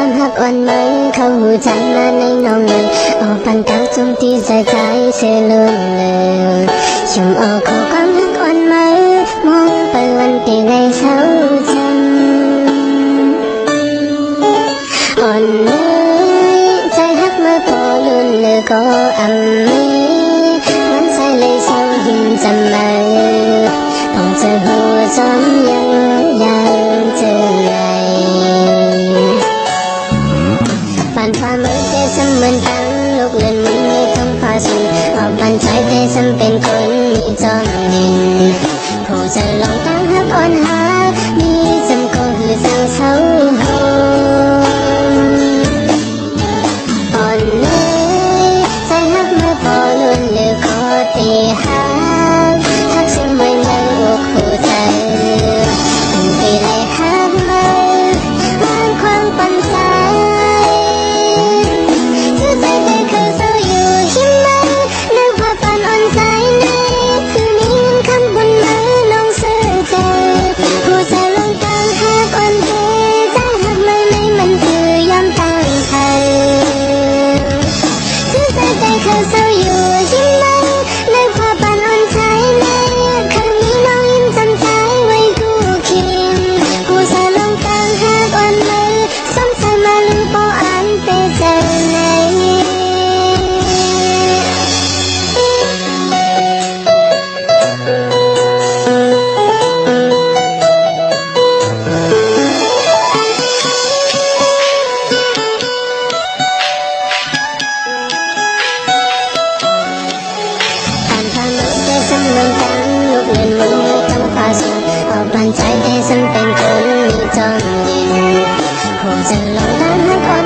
ามหักอ่อนไหมเขาหูใจมาในน้องเลยออกปันตาจมตีใจใจเสียลืมเลยชมออกเขาความหักอ่อนไหมมองไปวันที่ในเช้าจันอ่อนเลยใจหักเมื่อพอลุ่นเลยก็อ่ำไม่งั้นใจเลยเศร้าหินจำไม่คงจะหัวจอมยังเจอไงผ่านความมือแต่ฉันเหมือนตั้งลูกเล่นมันไม่ต้องพาฉันออกบันใจแต่ฉันเป็นคนมีจอมดินผู้จะลองตั้งหักอ่อนหามีจำก็คือเศร้าเศร้าอ่อนเลยใจหักเมื่อพอลุ่นหรือขอตีหักทักฉันไม่ในอกหัวใจปีเลยหักมาวันความปันใจชื่อใจแต่คือเศร้าอยู่ใช่ไหมนึกว่าปันอ่อนใจในคืนนี้คำบนมือน้องเสื้อใจผู้ใจลงตั้งหักอ่อนเทใจหักไม่มันคือยอมตั้งใจชื่อใจแต่คือเศร้าอยู่ใช่ไหมนึกว่าปันอ่อนใจในคืนนี้น้องยิ้มจำใจไว้คู่เคียงผู้ใจลงตั้งหักอ่อนมือสงสัยมาลืมปออันเตใจในผ่านทางมือแต่ฉันเหมือนกันลูกเล่นมือไม่ต้องพาฉันออกบันใจแต่ฉันเป็นคนมีจอมดินผู้จะลองตั้งหักอ่อน